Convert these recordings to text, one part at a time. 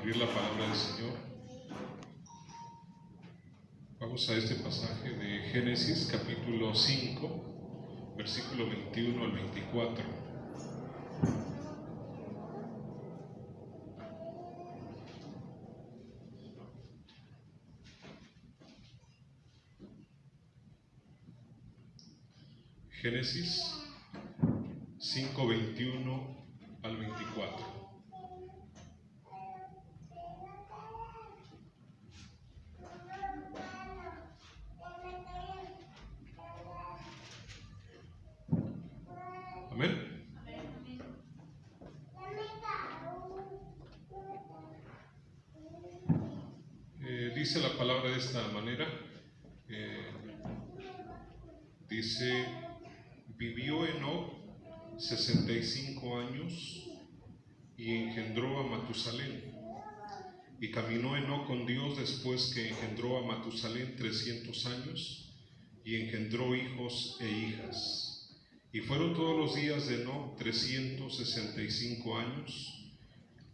abrir la palabra del Señor, vamos a este pasaje de Génesis capítulo 5, versículo 21 al 24. Génesis 5, 21 al 24. Amén. Dice la palabra de esta manera. Dice: vivió Enoc 65 años y engendró a Matusalén. Y caminó Enoc con Dios después que engendró a Matusalén 300 años y engendró hijos e hijas. Y fueron todos los días de Enoc 365 años.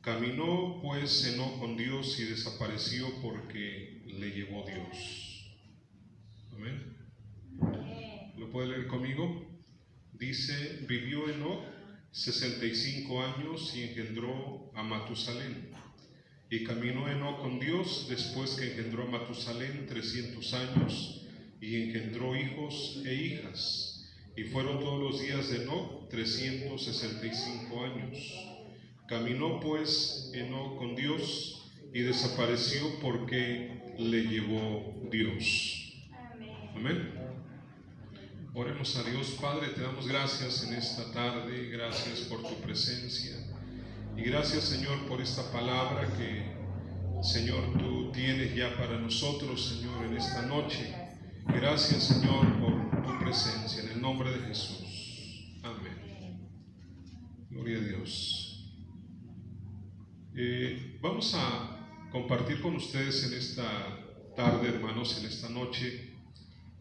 Caminó pues Enoc con Dios y desapareció porque le llevó Dios. Amén. ¿Lo puede leer conmigo? Dice: vivió Enoc 65 años y engendró a Matusalén. Y caminó Enoc con Dios después que engendró a Matusalén 300 años y engendró hijos e hijas. Y fueron todos los días de Enoc 365 años. Caminó pues Enoc con Dios y desapareció porque le llevó Dios. Amén. Oremos a Dios. Padre, te damos gracias en esta tarde, gracias por tu presencia y gracias, Señor, por esta palabra que, Señor, tú tienes ya para nosotros, Señor, en esta noche. Gracias, Señor, por tu presencia, en el nombre de Jesús. Amén. Gloria a Dios. Vamos a compartir con ustedes en esta tarde, hermanos, en esta noche,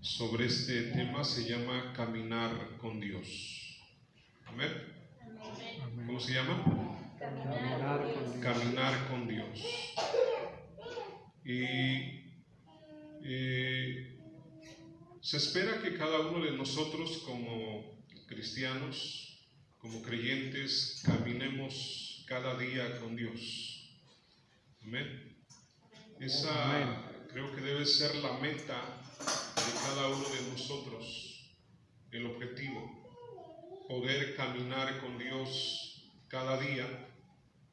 sobre este tema. Se llama Caminar con Dios. Amén. ¿Cómo se llama? Caminar con Dios. Y se espera que cada uno de nosotros, como cristianos, como creyentes, caminemos cada día con Dios. Amén. Esa creo que debe ser la meta de cada uno de nosotros, el objetivo, poder caminar con Dios cada día,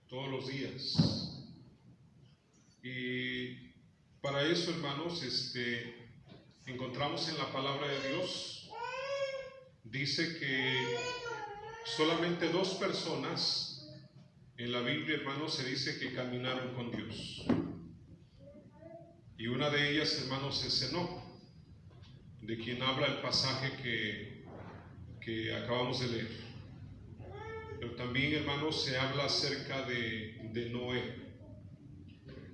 todos los días. Y para eso, hermanos, encontramos en la palabra de Dios, dice que solamente 2 personas en la Biblia, hermanos, se dice que caminaron con Dios. Y una de ellas, hermanos, es Enoc, de quien habla el pasaje que acabamos de leer. Pero también, hermanos, se habla acerca de Noé.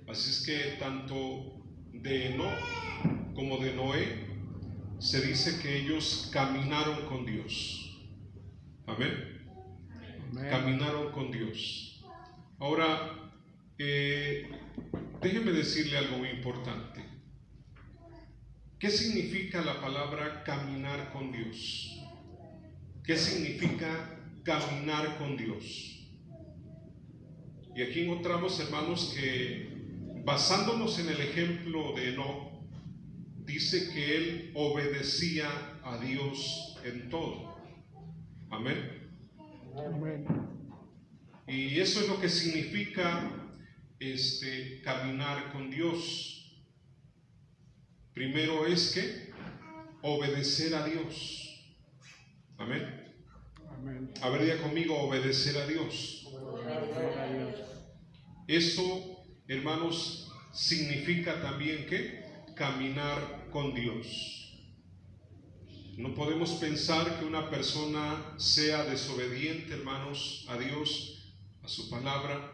Así es que tanto de Enoc como de Noé se dice que ellos caminaron con Dios. Amén. Caminaron con Dios. Ahora, déjeme decirle algo muy importante. ¿Qué significa la palabra caminar con Dios? ¿Qué significa caminar con Dios? Y aquí encontramos, hermanos, que basándonos en el ejemplo de Enoc, dice que él obedecía a Dios en todo. Amén. Amén. Y eso es lo que significa caminar con Dios. Primero es que obedecer a Dios. Amén. Amén. A ver, diga conmigo: obedecer a Dios. Obedecer a Dios. Eso, hermanos, significa también que caminar con Dios. No podemos pensar que una persona sea desobediente, hermanos, a Dios, a su palabra,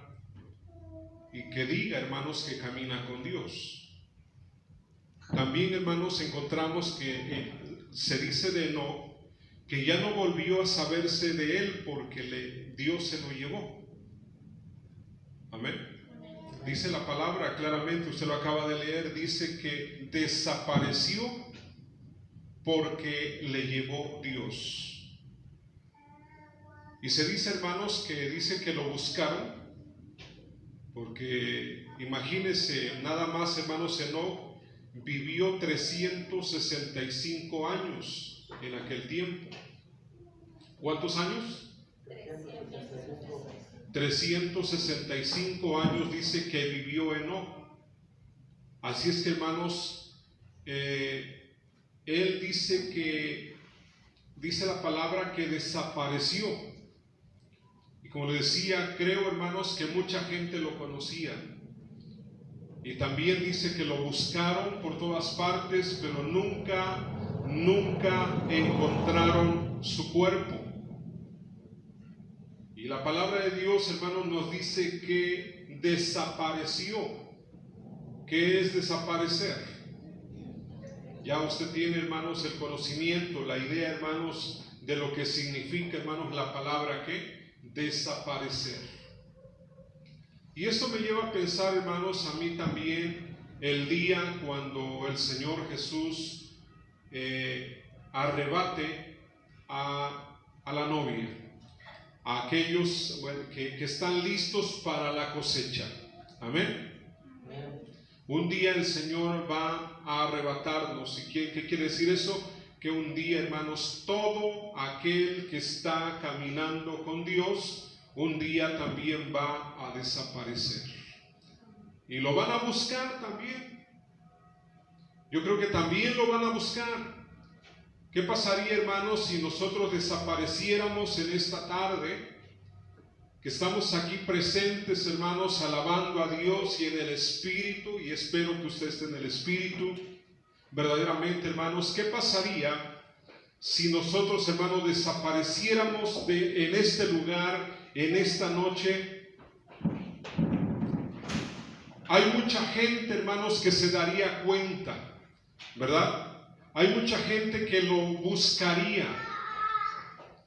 y que diga, hermanos, que camina con Dios. También, hermanos, encontramos que se dice de Enoc que ya no volvió a saberse de él porque Dios se lo llevó. Amén. Dice la palabra claramente, usted lo acaba de leer, dice que desapareció porque le llevó Dios. Y se dice, hermanos, que dice que lo buscaron, porque imagínense, nada más, hermanos, Enoc vivió 365 años en aquel tiempo. ¿Cuántos años? 365 años dice que vivió Enoc. Así es que, hermanos, él dice la palabra que desapareció. Y como le decía, creo, hermanos, que mucha gente lo conocía. Y también dice que lo buscaron por todas partes, pero nunca encontraron su cuerpo. Y la palabra de Dios, hermanos, nos dice que desapareció. ¿Qué es desaparecer? Ya usted tiene, hermanos, el conocimiento, la idea, hermanos, de lo que significa, hermanos, la palabra que desaparecer. Y esto me lleva a pensar, hermanos, a mí también el día cuando el Señor Jesús arrebate a la novia, a aquellos que están listos para la cosecha. Amén. Un día el Señor va a arrebatarnos. ¿Y qué quiere decir eso? Que un día, hermanos, todo aquel que está caminando con Dios, un día también va a desaparecer. Y lo van a buscar también. Yo creo que también lo van a buscar. ¿Qué pasaría, hermanos, si nosotros desapareciéramos en esta tarde? Que estamos aquí presentes, hermanos, alabando a Dios y en el Espíritu, y espero que usted esté en el Espíritu, verdaderamente, hermanos. ¿Qué pasaría si nosotros, hermanos, desapareciéramos en este lugar, en esta noche? Hay mucha gente, hermanos, que se daría cuenta, ¿verdad? Hay mucha gente que lo buscaría,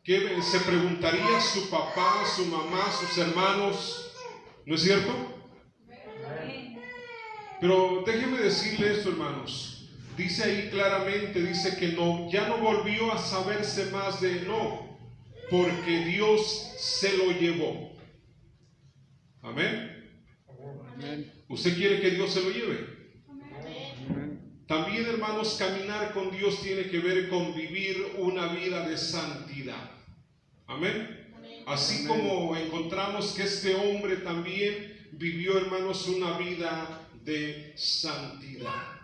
que se preguntaría su papá, su mamá, sus hermanos, ¿no es cierto? Pero déjenme decirle esto, hermanos. Dice ahí claramente, dice que ya no volvió a saberse más de Enoc, porque Dios se lo llevó. Amén. ¿Usted quiere que Dios se lo lleve? También, hermanos, caminar con Dios tiene que ver con vivir una vida de santidad. Amén. Así como encontramos que este hombre también vivió, hermanos, una vida de santidad.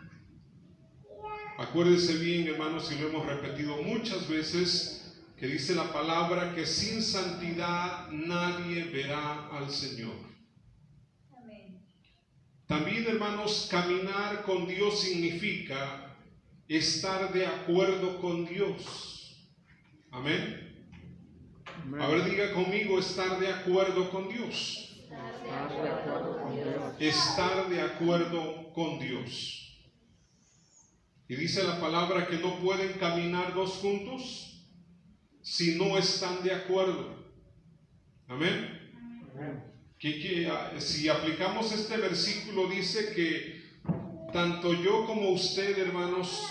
Acuérdense bien, hermanos, y lo hemos repetido muchas veces, que dice la palabra que sin santidad nadie verá al Señor. También, hermanos, caminar con Dios significa estar de acuerdo con Dios. Amén. A ver, diga conmigo, estar de acuerdo con Dios. Estar de acuerdo con Dios. Y dice la palabra que no pueden caminar dos juntos si no están de acuerdo. Amén. Si aplicamos este versículo, dice que tanto yo como usted, hermanos,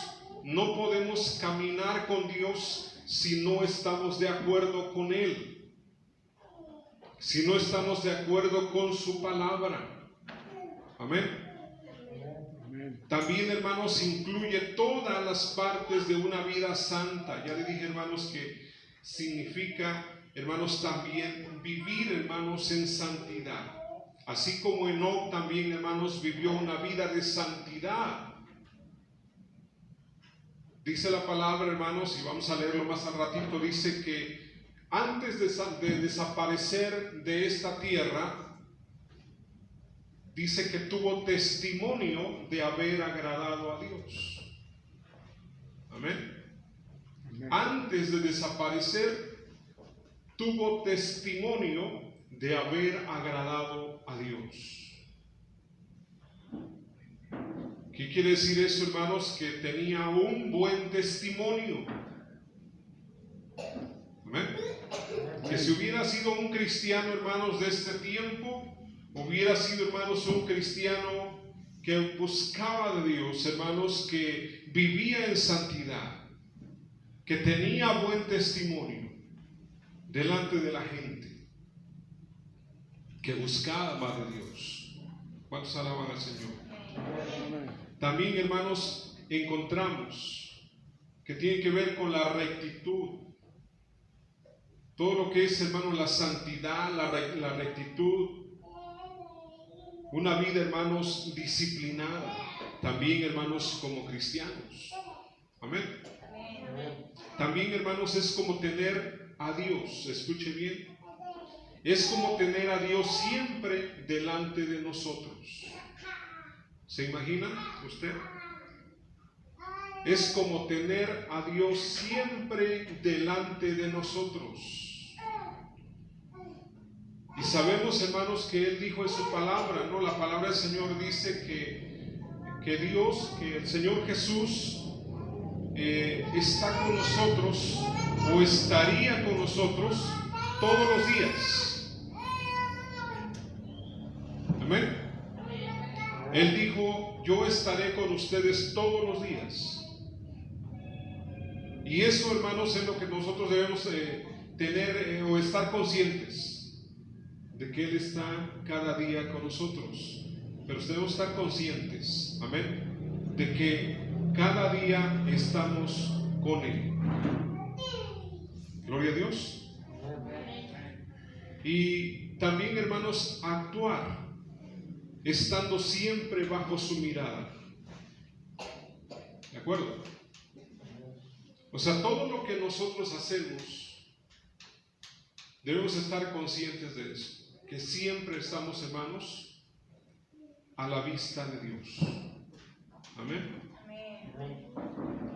no podemos caminar con Dios si no estamos de acuerdo con Él, si no estamos de acuerdo con su palabra. Amén. También, hermanos, incluye todas las partes de una vida santa. Ya le dije, hermanos, que significa, hermanos, también vivir, hermanos, en santidad. Así como Enoc también, hermanos, vivió una vida de santidad. Dice la palabra, hermanos, y vamos a leerlo más al ratito, dice que antes de desaparecer de esta tierra, dice que tuvo testimonio de haber agradado a Dios. Amén. Antes de desaparecer, tuvo testimonio de haber agradado a Dios. ¿Qué quiere decir eso, hermanos? Que tenía un buen testimonio. Amén. Que si hubiera sido un cristiano, hermanos, de este tiempo, hubiera sido, hermanos, un cristiano que buscaba de Dios, hermanos, que vivía en santidad, que tenía buen testimonio delante de la gente, que buscaba de Dios. ¿Cuántos alaban al Señor? También, hermanos, encontramos que tiene que ver con la rectitud. Todo lo que es, hermanos, la santidad, la rectitud. Una vida, hermanos, disciplinada. También, hermanos, como cristianos. Amén. También, hermanos, es como tener a Dios. Escuche bien. Es como tener a Dios siempre delante de nosotros. ¿Se imagina usted? Es como tener a Dios siempre delante de nosotros. Y sabemos, hermanos, que Él dijo en su palabra, ¿no? La palabra del Señor dice que Dios, que el Señor Jesús está con nosotros, o estaría con nosotros todos los días. Amén. Él dijo, yo estaré con ustedes todos los días. Y eso, hermanos, es lo que nosotros debemos tener o estar conscientes, de que Él está cada día con nosotros. Pero debemos estar conscientes, amén, de que cada día estamos con Él. Gloria a Dios. Y también, hermanos, actuar estando siempre bajo su mirada. ¿De acuerdo? O sea, todo lo que nosotros hacemos, debemos estar conscientes de eso, que siempre estamos, hermanos, a la vista de Dios. Amén.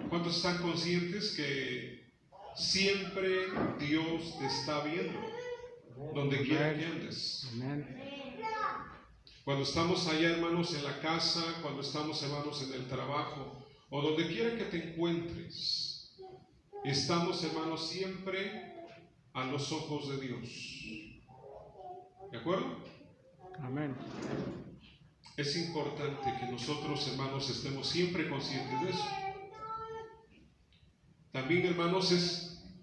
¿Cuántos están conscientes que siempre Dios te está viendo, donde quiera que andes? Cuando estamos allá, hermanos, en la casa, cuando estamos, hermanos, en el trabajo, o donde quiera que te encuentres, estamos, hermanos, siempre a los ojos de Dios. ¿De acuerdo? Amén. Es importante que nosotros, hermanos, estemos siempre conscientes de eso. También, hermanos,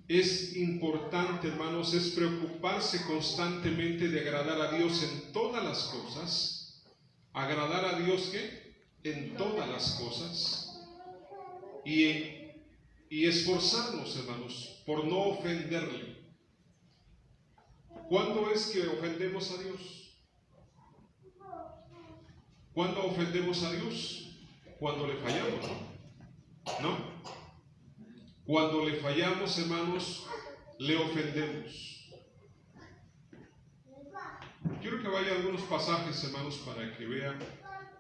es importante, hermanos, es preocuparse constantemente de agradar a Dios en todas las cosas. ¿Agradar a Dios qué? En todas las cosas. Y esforzarnos, hermanos, por no ofenderle. ¿Cuándo es que ofendemos a Dios? ¿Cuándo ofendemos a Dios? Cuando le fallamos, ¿no? Cuando le fallamos, hermanos, le ofendemos. Quiero que vaya a algunos pasajes, hermanos, para que vean.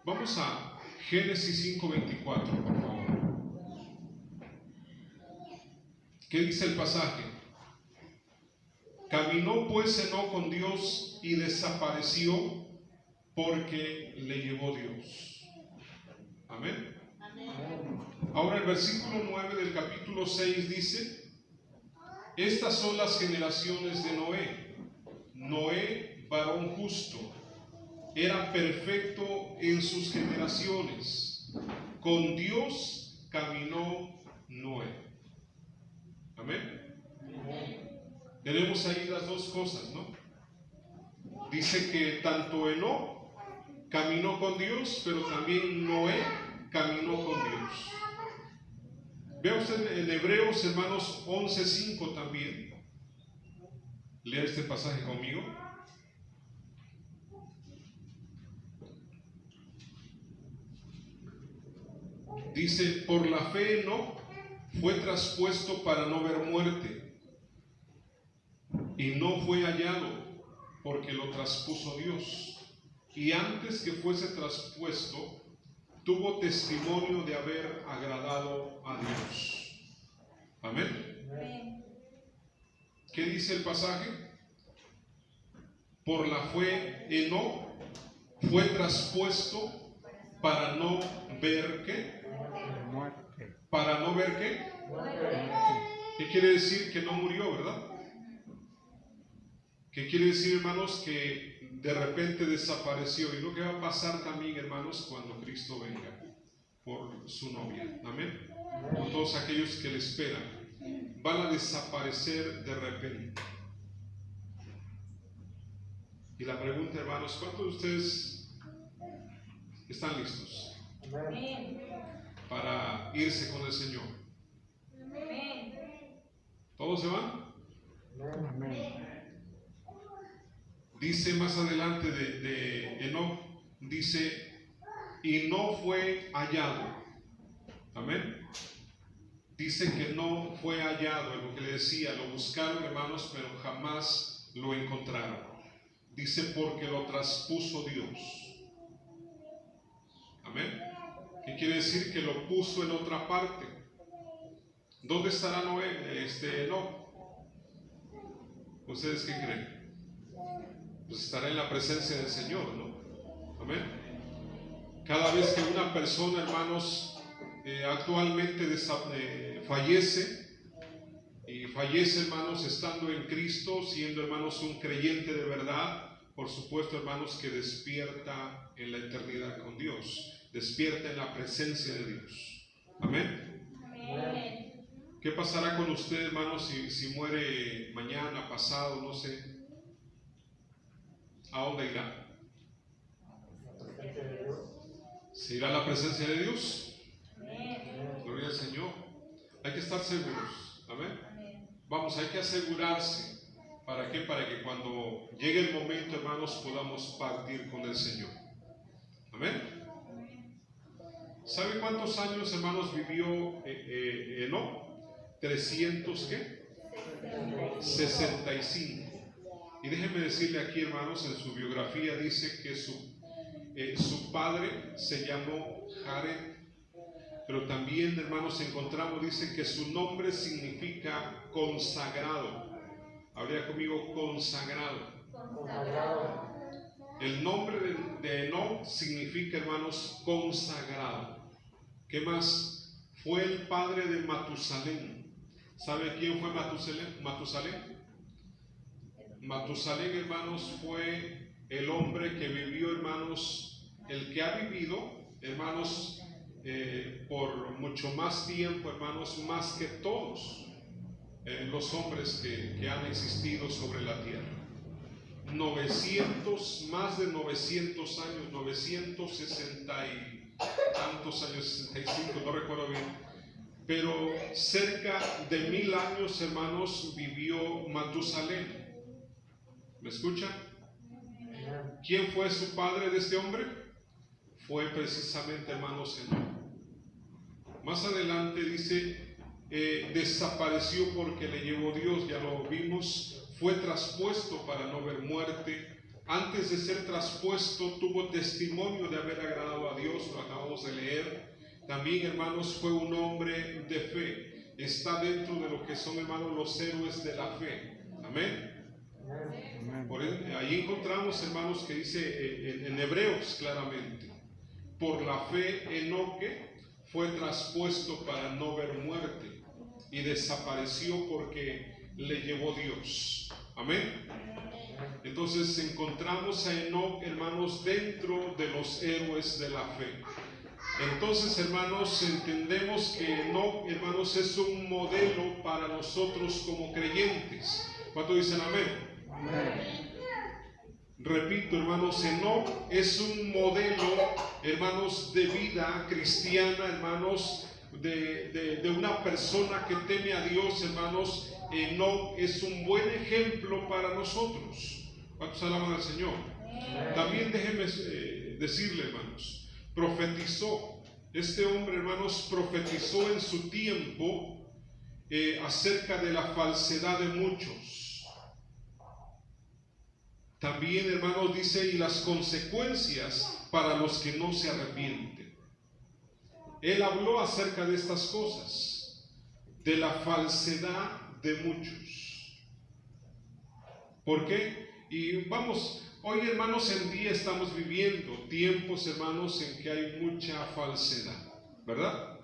Vamos a Génesis 5:24, por favor. ¿Qué dice el pasaje? Caminó pues Enoc con Dios y desapareció porque le llevó Dios. Amén. Ahora el versículo 9 del capítulo 6 dice: estas son las generaciones de Noé. Noé, varón justo, era perfecto en sus generaciones. Con Dios caminó Noé. Amén. Tenemos ahí las dos cosas, ¿no? Dice que tanto Enoc caminó con Dios, pero también Noé caminó con Dios. Vea usted en Hebreos, hermanos, 11:5 también. Lea este pasaje conmigo. Dice: por la fe Enoc fue traspuesto para no ver muerte, y no fue hallado, porque lo traspuso Dios. Y antes que fuese traspuesto, tuvo testimonio de haber agradado a Dios. Amén. ¿Qué dice el pasaje? Por la fe Enoc fue traspuesto para no ver ¿qué? Muerte. Para no ver ¿qué? Muerte. ¿Qué quiere decir? Que no murió, ¿verdad? ¿Qué quiere decir, hermanos? Que de repente desapareció. Y lo que va a pasar también, hermanos, cuando Cristo venga por su novia. Amén. Por todos aquellos que le esperan, van a desaparecer de repente. Y la pregunta, hermanos, ¿cuántos de ustedes están listos para irse con el Señor? ¿Todos se van? Amén. Dice más adelante de Enoc, dice, y no fue hallado. Amén. Dice que no fue hallado, en lo que le decía, lo buscaron, hermanos, pero jamás lo encontraron. Dice, porque lo traspuso Dios. Amén. ¿Qué quiere decir? Que lo puso en otra parte. ¿Dónde estará Enoc? ¿Ustedes qué creen? Pues estará en la presencia del Señor, ¿no? Amén. Cada vez que una persona, hermanos, actualmente fallece, y fallece, hermanos, estando en Cristo, siendo, hermanos, un creyente de verdad, por supuesto, hermanos, que despierta en la eternidad con Dios, despierta en la presencia de Dios. Amén. Amén. ¿Qué pasará con usted, hermanos, si muere mañana, pasado, no sé? ¿A dónde irá? ¿Se irá a la presencia de Dios? Gloria al Señor. Hay que estar seguros. Amén. Vamos, hay que asegurarse. ¿Para qué? Para que cuando llegue el momento, hermanos, podamos partir con el Señor. Amén. ¿Sabe cuántos años, hermanos, vivió Enoc? 300, ¿qué? 65. Y déjenme decirle aquí, hermanos, en su biografía dice que su padre se llamó Jared, pero también, hermanos, encontramos, dice que su nombre significa consagrado. Habría conmigo consagrado. El nombre de Enoc significa, hermanos, consagrado. ¿Qué más? Fue el padre de Matusalén. ¿Sabe quién fue Matusalén? Matusalén, hermanos, fue el hombre que vivió, hermanos, el que ha vivido, hermanos, por mucho más tiempo, hermanos, más que todos los hombres que han existido sobre la tierra. 900, más de 900 años, 960 y tantos años, 65, no recuerdo bien, pero cerca de 1000 años, hermanos, vivió Matusalén. ¿Me escuchan? ¿Quién fue su padre de este hombre? Fue precisamente, hermanos, Enoc. Más adelante dice, desapareció porque le llevó Dios, ya lo vimos, fue traspuesto para no ver muerte. Antes de ser traspuesto tuvo testimonio de haber agradado a Dios, lo acabamos de leer. También, hermanos, fue un hombre de fe. Está dentro de lo que son, hermanos, los héroes de la fe. Amén. Ahí encontramos, hermanos, que dice en Hebreos claramente, por la fe Enoc fue traspuesto para no ver muerte y desapareció porque le llevó Dios. Amén. Entonces encontramos a Enoc, hermanos, dentro de los héroes de la fe. Entonces, hermanos, entendemos que Enoc, hermanos, es un modelo para nosotros como creyentes. ¿Cuántos dicen amén? Amén. Repito, hermanos, Enoc es un modelo, hermanos, de vida cristiana, hermanos, de una persona que teme a Dios, hermanos. Enoc es un buen ejemplo para nosotros. ¿Cuántos alaban al Señor? También déjenme decirle, hermanos, profetizó. Este hombre, hermanos, profetizó en su tiempo acerca de la falsedad de muchos. También, hermanos, dice, y las consecuencias para los que no se arrepienten. Él habló acerca de estas cosas, de la falsedad de muchos. ¿Por qué? Y vamos, hoy, hermanos, en día estamos viviendo tiempos, hermanos, en que hay mucha falsedad, ¿verdad?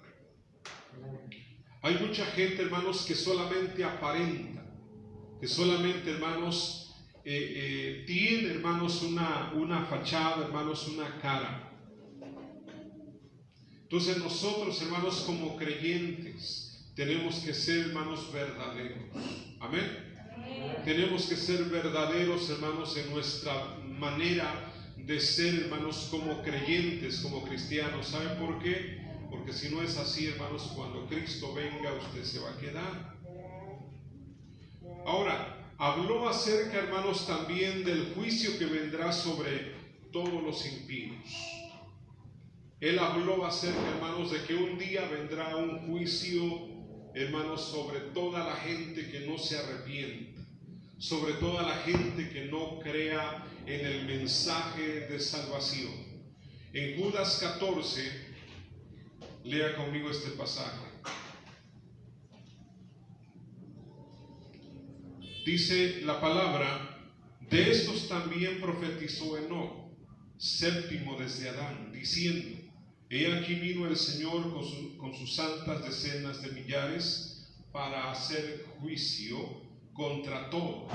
Hay mucha gente, hermanos, que solamente aparenta, que solamente, hermanos, tiene, hermanos, una fachada, hermanos, una cara. Entonces nosotros, hermanos, como creyentes, tenemos que ser, hermanos, verdaderos. Amén. Tenemos que ser verdaderos, hermanos, en nuestra manera de ser, hermanos, como creyentes, como cristianos. ¿Sabe por qué? Porque si no es así, hermanos, cuando Cristo venga, usted se va a quedar. Ahora, habló acerca, hermanos, también del juicio que vendrá sobre todos los impíos. Él habló acerca, hermanos, de que un día vendrá un juicio, hermanos, sobre toda la gente que no se arrepienta, sobre toda la gente que no crea en el mensaje de salvación. En Judas 14, lea conmigo este pasaje. Dice la palabra: de estos también profetizó Enoc, séptimo desde Adán, diciendo: he aquí vino el Señor con sus santas decenas de millares para hacer juicio contra todos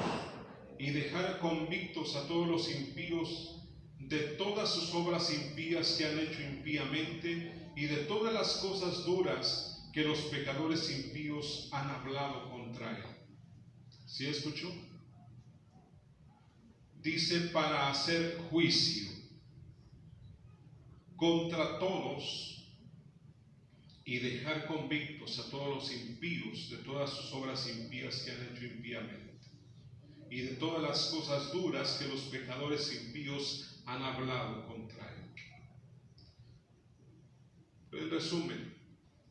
y dejar convictos a todos los impíos de todas sus obras impías que han hecho impíamente y de todas las cosas duras que los pecadores impíos han hablado contra él. ¿Sí escuchó? Dice: para hacer juicio contra todos y dejar convictos a todos los impíos de todas sus obras impías que han hecho impíamente y de todas las cosas duras que los pecadores impíos han hablado contra él. En resumen,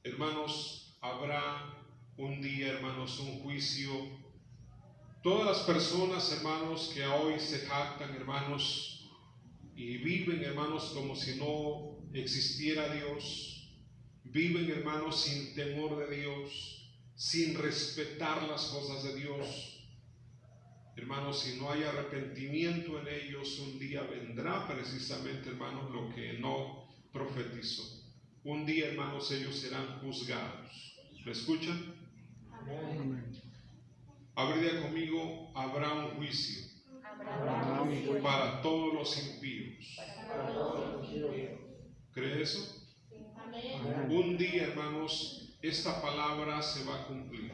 hermanos, habrá un día, hermanos, un juicio. Todas las personas, hermanos, que hoy se jactan, hermanos, y viven, hermanos, como si no existiera Dios, viven, hermanos, sin temor de Dios, sin respetar las cosas de Dios. Hermanos, si no hay arrepentimiento en ellos, un día vendrá precisamente, hermanos, lo que no profetizó. Un día, hermanos, ellos serán juzgados. ¿Me escuchan? Amén. Abría conmigo: habrá un juicio para todos los impíos. ¿Cree eso? Amén. Un día, hermanos, esta palabra se va a cumplir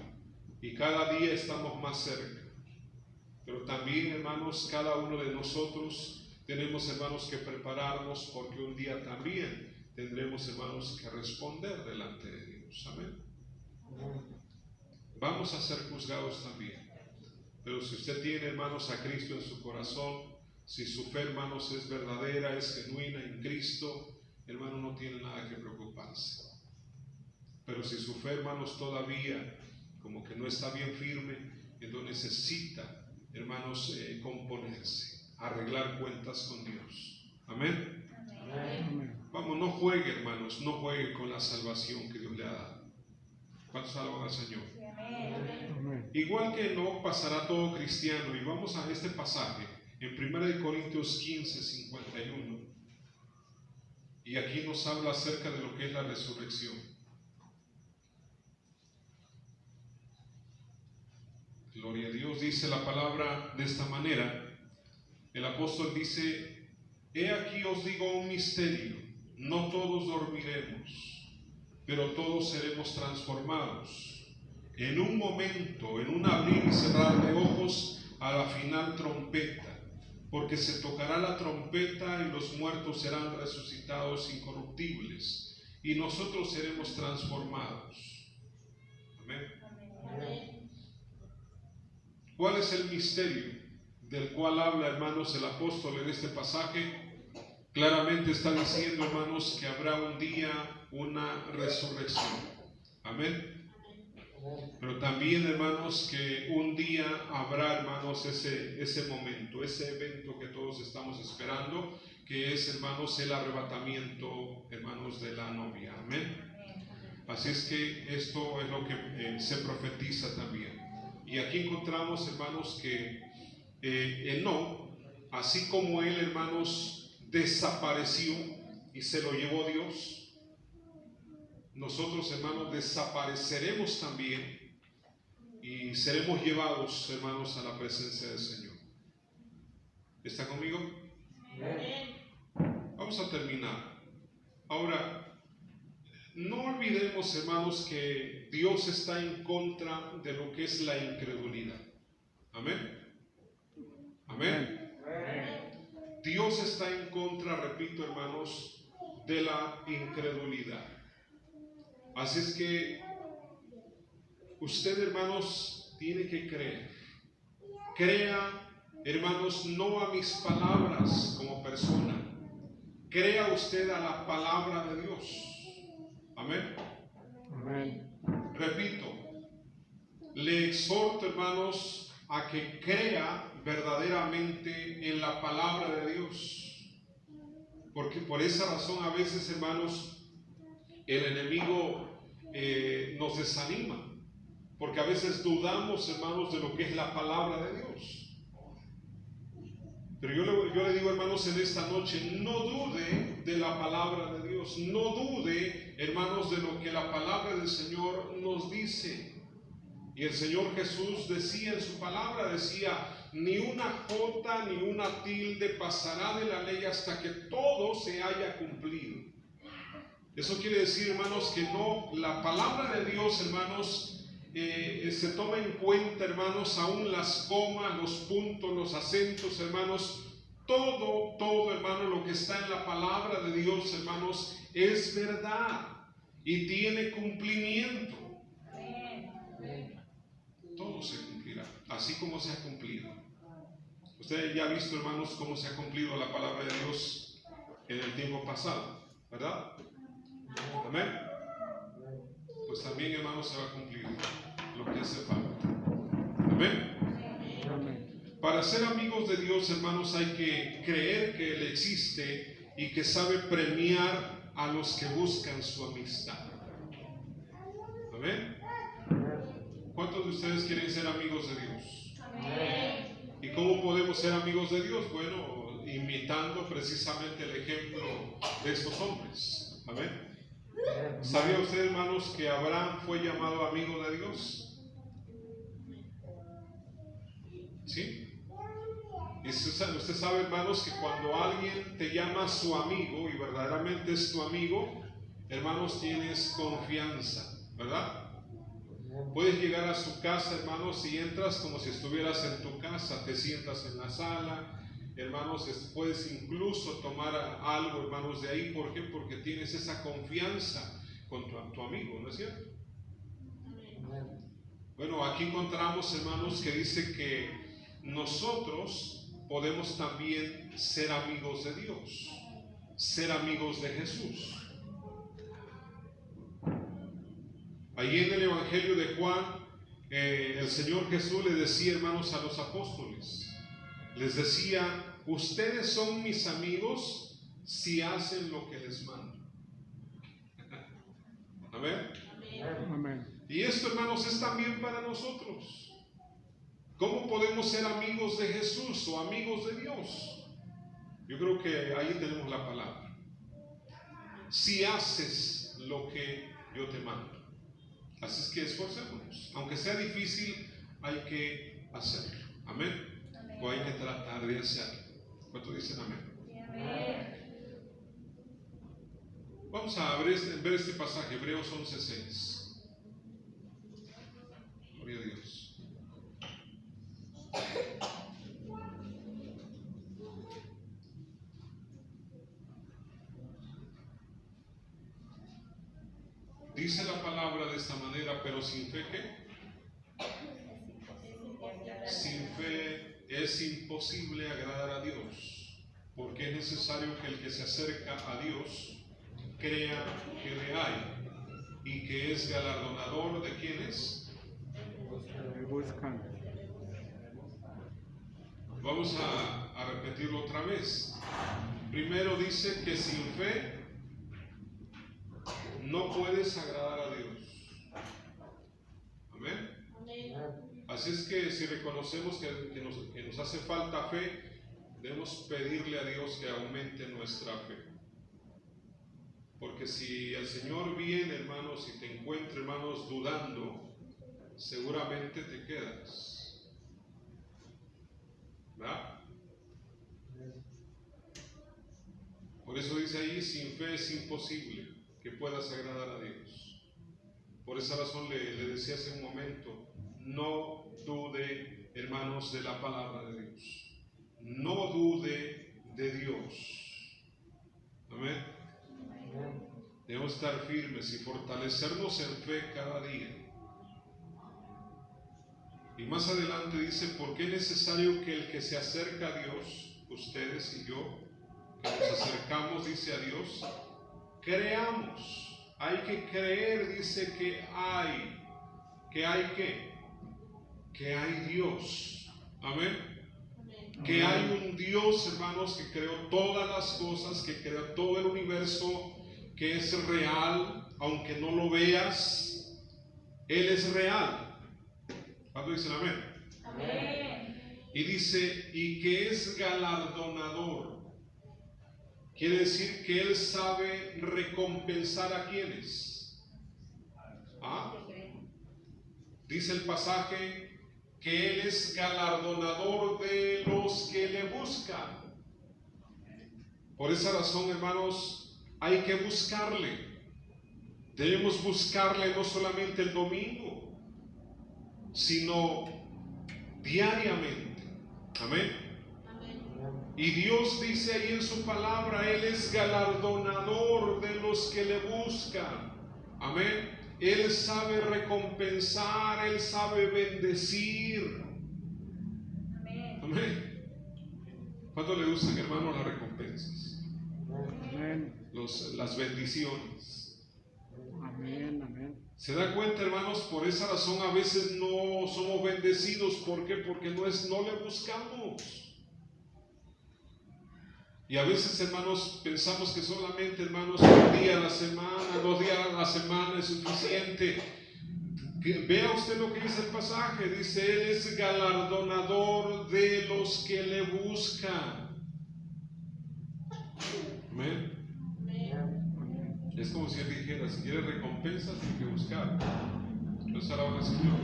y cada día estamos más cerca. Pero también, hermanos, cada uno de nosotros tenemos, hermanos, que prepararnos, porque un día también tendremos, hermanos, que responder delante de Dios. Amén. Vamos a ser juzgados también. Pero si usted tiene, hermanos, a Cristo en su corazón, si su fe, hermanos, es verdadera, es genuina en Cristo, hermano, no tiene nada que preocuparse. Pero si su fe, hermanos, todavía como que no está bien firme, entonces necesita, hermanos, componerse, arreglar cuentas con Dios. Amén. Amén. Vamos, no juegue, hermanos, no juegue con la salvación que Dios le ha dado. ¿Cuántos alaban al Señor? Amén. Igual que no pasará todo cristiano, y vamos a este pasaje en 1 Corintios 15, 51, y aquí nos habla acerca de lo que es la resurrección. Gloria a Dios. Dice la palabra de esta manera. El apóstol dice: he aquí os digo un misterio, no todos dormiremos, pero todos seremos transformados en un momento, en un abrir y cerrar de ojos, a la final trompeta, porque se tocará la trompeta y los muertos serán resucitados incorruptibles y nosotros seremos transformados. Amén. Amén. ¿Cuál es el misterio del cual habla, hermanos, el apóstol en este pasaje? Claramente está diciendo, hermanos, que habrá un día una resurrección. Amén. Pero también, hermanos, que un día habrá, hermanos, ese momento, ese evento que todos estamos esperando, que es, hermanos, el arrebatamiento, hermanos, de la novia. Amén. Así es que esto es lo que se profetiza también. Y aquí encontramos, hermanos, que Enoc, así como él, hermanos, desapareció y se lo llevó Dios, nosotros, hermanos, desapareceremos también y seremos llevados, hermanos, a la presencia del Señor. ¿Está conmigo? Amén. Vamos a terminar. Ahora, no olvidemos, hermanos, que Dios está en contra de lo que es la incredulidad. Amén. Amén. Dios está en contra, repito, hermanos, de la incredulidad. Así es que usted, hermanos, tiene que creer. Crea, hermanos, no a mis palabras como persona. Crea usted a la palabra de Dios. Amén. Amén. Repito, le exhorto, hermanos, a que crea verdaderamente en la palabra de Dios. Porque por esa razón a veces, hermanos, el enemigo nos desanima. Porque a veces dudamos, hermanos, de lo que es la palabra de Dios. Pero yo le digo, hermanos, en esta noche, no dude de la palabra de Dios. No dude, hermanos, de lo que la palabra del Señor nos dice. Y el Señor Jesús decía en su palabra, decía, ni una jota ni una tilde pasará de la ley hasta que todo se haya cumplido. Eso quiere decir, hermanos, que no, la palabra de Dios, hermanos, se toma en cuenta, hermanos, aún las comas, los puntos, los acentos, hermanos, todo, hermano, lo que está en la palabra de Dios, hermanos, es verdad y tiene cumplimiento. Todo se cumplirá, así como se ha cumplido. Usted ya ha visto, hermanos, cómo se ha cumplido la palabra de Dios en el tiempo pasado, ¿verdad? Amén. Pues también, hermanos, se va a cumplir lo que hace falta. Amén. Amén. Para ser amigos de Dios, hermanos, hay que creer que Él existe y que sabe premiar a los que buscan su amistad. Amén. ¿Cuántos de ustedes quieren ser amigos de Dios? Amén. ¿Y cómo podemos ser amigos de Dios? Bueno, imitando precisamente el ejemplo de estos hombres. Amén. ¿Sabía usted, hermanos, que Abraham fue llamado amigo de Dios? ¿Sí? Y usted sabe, hermanos, que cuando alguien te llama su amigo y verdaderamente es tu amigo, hermanos, tienes confianza, ¿verdad? Puedes llegar a su casa, hermanos, y entras como si estuvieras en tu casa, te sientas en la sala, hermanos, puedes incluso tomar algo, hermanos, de ahí. ¿Por qué? Porque tienes esa confianza con tu amigo, ¿no es cierto? Bueno, aquí encontramos, hermanos, que dice que nosotros podemos también ser amigos de Dios, ser amigos de Jesús. Allí en el Evangelio de Juan, el Señor Jesús le decía, hermanos, a los apóstoles, les decía, ustedes son mis amigos si hacen lo que les mando. Amén. Amén. Y esto, hermanos, es también para nosotros. ¿Cómo podemos ser amigos de Jesús o amigos de Dios? Yo creo que ahí tenemos la palabra. Si haces lo que yo te mando. Así es que esforcémonos. Aunque sea difícil, hay que hacerlo. Amén. O hay que tratar de hacerlo. ¿Cuántos dicen amén? Amén. Vamos a ver este pasaje, Hebreos 11:6. Gloria a Dios. Dice la palabra de esta manera, pero sin fe, ¿qué? Sin fe es imposible agradar a Dios, porque es necesario que el que se acerca a Dios crea que le hay y que es galardonador de quienes. Buscan. Vamos a repetirlo otra vez. Primero dice que sin fe no puedes agradar a Dios. Amén. Así es que si reconocemos que nos hace falta fe, debemos pedirle a Dios que aumente nuestra fe. Porque si el Señor viene, hermanos, y te encuentra, hermanos, dudando, seguramente te quedas. ¿Verdad? Por eso dice ahí, sin fe es imposible que puedas agradar a Dios. Por esa razón le decía hace un momento, no dude, hermanos, de la palabra de Dios. No dude de Dios. Amén. Debemos estar firmes y fortalecernos en fe cada día. Y más adelante dice, porque es necesario que el que se acerca a Dios, ustedes y yo, que nos acercamos, dice, a Dios, creamos. Hay que creer, dice, que hay Dios. Amén. Que hay un Dios, hermanos, que creó todas las cosas, que creó todo el universo, que es real, aunque no lo veas, Él es real. ¿Cuánto dicen amén? Amén. Y dice, y que es galardonador. Quiere decir que Él sabe recompensar a quienes. ¿Ah? Dice el pasaje que Él es galardonador de los que le buscan. Por esa razón, hermanos, hay que buscarle. Debemos buscarle no solamente el domingo, sino diariamente. Amén. Y Dios dice ahí en su palabra, Él es galardonador de los que le buscan. Amén. Él sabe recompensar, Él sabe bendecir. Amén. ¿Cuánto le gustan, hermano, las recompensas? Amén. Las bendiciones. Amén. Amén. ¿Se da cuenta, hermanos? Por esa razón a veces no somos bendecidos. ¿Por qué? Porque no le buscamos. Y a veces, hermanos, pensamos que solamente, hermanos, un día a la semana, 2 días a la semana es suficiente. Vea usted lo que dice el pasaje. Dice, Él es galardonador de los que le buscan. Amén. Es como si Él dijera, si quieres recompensas, tienes que buscar. Entonces alaba al Señor.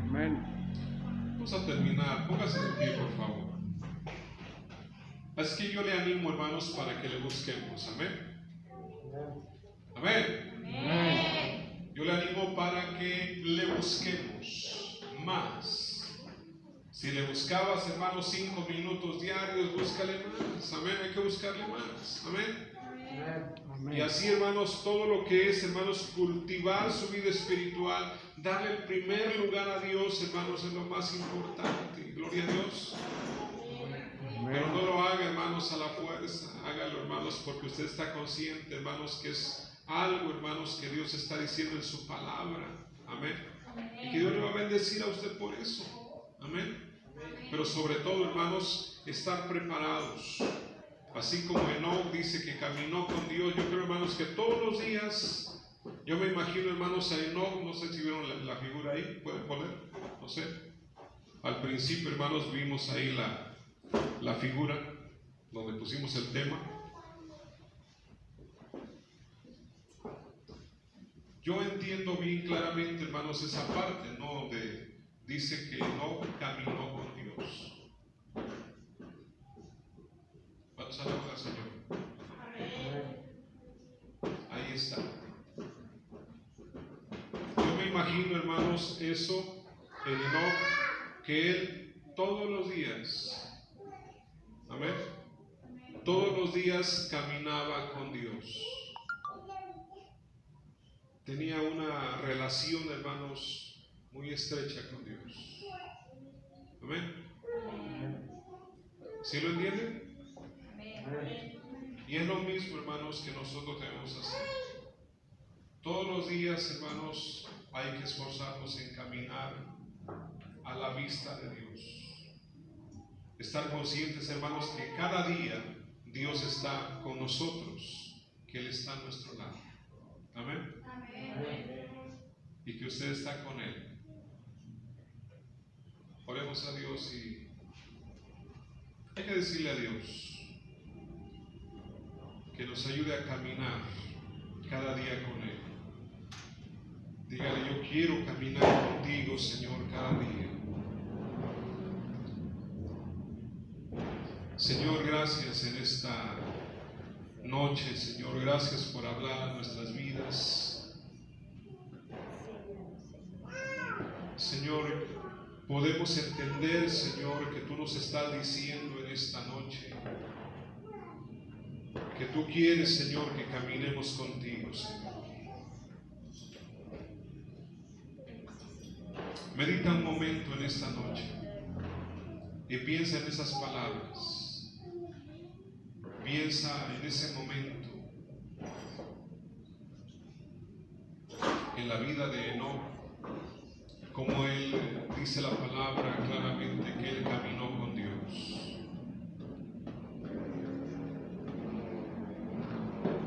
Amén. Vamos a terminar. Póngase de pie, por favor. Así que yo le animo, hermanos, para que le busquemos. Amén. Amén. Amén. Yo le animo para que le busquemos más. Si le buscabas, hermanos, 5 minutos diarios, búscale más. Amén. Hay que buscarle más. Amén. Amén. Y así, hermanos, todo lo que es, hermanos, cultivar su vida espiritual, darle el primer lugar a Dios, hermanos, es lo más importante. Gloria a Dios. Pero no lo haga, hermanos, a la fuerza. Hágalo, hermanos, porque usted está consciente, hermanos, que es algo, hermanos, que Dios está diciendo en su palabra. Amén. Y que Dios le va a bendecir a usted por eso. Amén. Pero sobre todo, hermanos, estar preparados. Así como Enoc dice que caminó con Dios, yo creo, hermanos, que todos los días, yo me imagino, hermanos, a Enoc, no sé si vieron la figura ahí, pueden poner, no sé. Al principio, hermanos, vimos ahí la figura donde pusimos el tema. Yo entiendo bien claramente, hermanos, esa parte, ¿no? Donde dice que no caminó con Dios. ¿Cuántos alaban al Señor? Ahí está. Yo me imagino, hermanos, eso, el Enoc, que él todos los días, amén, todos los días caminaba con Dios. Tenía una relación, hermanos, muy estrecha con Dios. Amén. ¿Sí lo entienden? Y es lo mismo, hermanos, que nosotros debemos hacer. Todos los días, hermanos, hay que esforzarnos en caminar a la vista de Dios. Estar conscientes, hermanos, que cada día Dios está con nosotros, que Él está a nuestro lado. Amén. Y que usted está con Él. Oremos a Dios y hay que decirle a Dios que nos ayude a caminar cada día con Él. Dígale, yo quiero caminar contigo, Señor, cada día. Señor, gracias en esta noche, Señor, gracias por hablar a nuestras vidas. Señor, podemos entender, Señor, que tú nos estás diciendo en esta noche que tú quieres, Señor, que caminemos contigo, Señor. Medita un momento en esta noche y piensa en esas palabras. Piensa en ese momento, en la vida de Enoc, como él dice la palabra claramente que él caminó con Dios.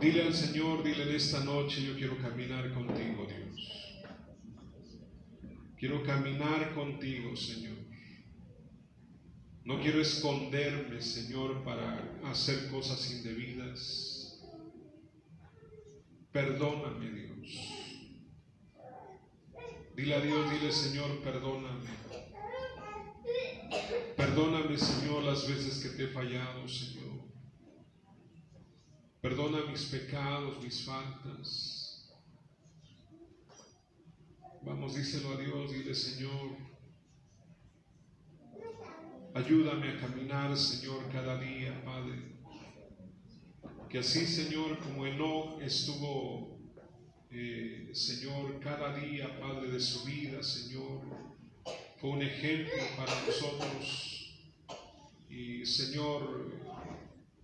Dile al Señor, dile en esta noche: yo quiero caminar contigo, Dios. Quiero caminar contigo, Señor. No quiero esconderme, Señor, para hacer cosas indebidas. Perdóname, Dios. Dile a Dios, dile: Señor, perdóname. Perdóname, Señor, las veces que te he fallado, Señor. Perdona mis pecados, mis faltas. Vamos, díselo a Dios, dile: Señor, ayúdame a caminar, Señor, cada día, Padre. Que así, Señor, como Enoc estuvo, Señor, cada día, Padre, de su vida, Señor, fue un ejemplo para nosotros. Y, Señor,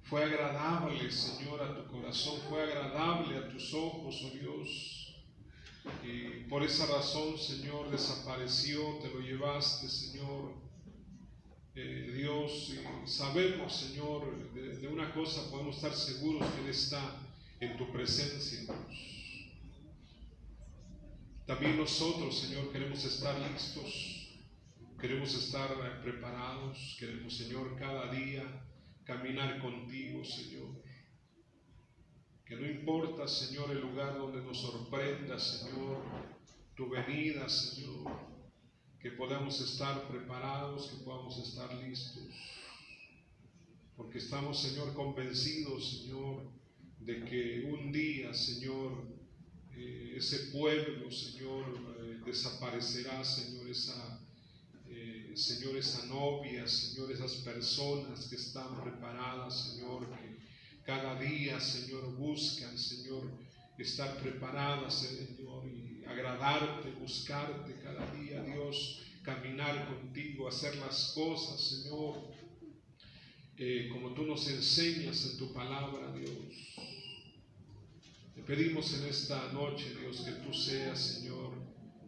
fue agradable, Señor, a tu corazón, fue agradable a tus ojos, oh Dios. Y por esa razón, Señor, desapareció, te lo llevaste, Señor. Dios, y sabemos, Señor, de una cosa podemos estar seguros, que Él está en tu presencia, Dios. También nosotros, Señor, queremos estar listos, queremos estar preparados, queremos, Señor, cada día caminar contigo, Señor. Que no importa, Señor, el lugar donde nos sorprenda, Señor, tu venida, Señor, que podamos estar preparados, que podamos estar listos, porque estamos, Señor, convencidos, Señor, de que un día, Señor, ese pueblo, Señor, desaparecerá, Señor, Señor, esa novia, Señor, esas personas que están preparadas, Señor, que cada día, Señor, buscan, Señor, estar preparadas, Señor, y agradarte, buscarte cada día, Dios, caminar contigo, hacer las cosas, Señor, como tú nos enseñas en tu palabra, Dios. Te pedimos en esta noche, Dios, que tú seas, Señor,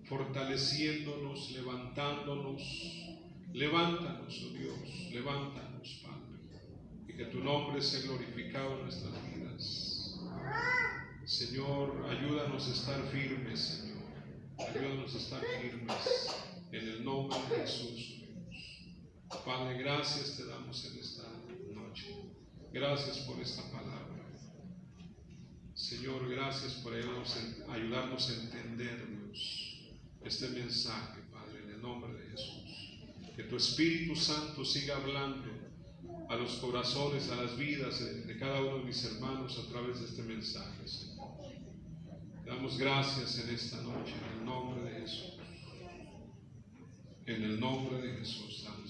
fortaleciéndonos, levantándonos. Levántanos, oh Dios, levántanos, Padre, y que tu nombre sea glorificado en nuestras vidas. Señor, ayúdanos a estar firmes, Señor. Ayúdanos a estar firmes en el nombre de Jesús, Dios. Padre, gracias te damos en esta noche. Gracias por esta palabra. Señor, gracias por ayudarnos a entender, Dios, este mensaje, Padre, en el nombre de Jesús. Que tu Espíritu Santo siga hablando a los corazones, a las vidas de cada uno de mis hermanos a través de este mensaje, Señor. Te damos gracias en esta noche, en el nombre de Jesús. En el nombre de Jesús. Amén.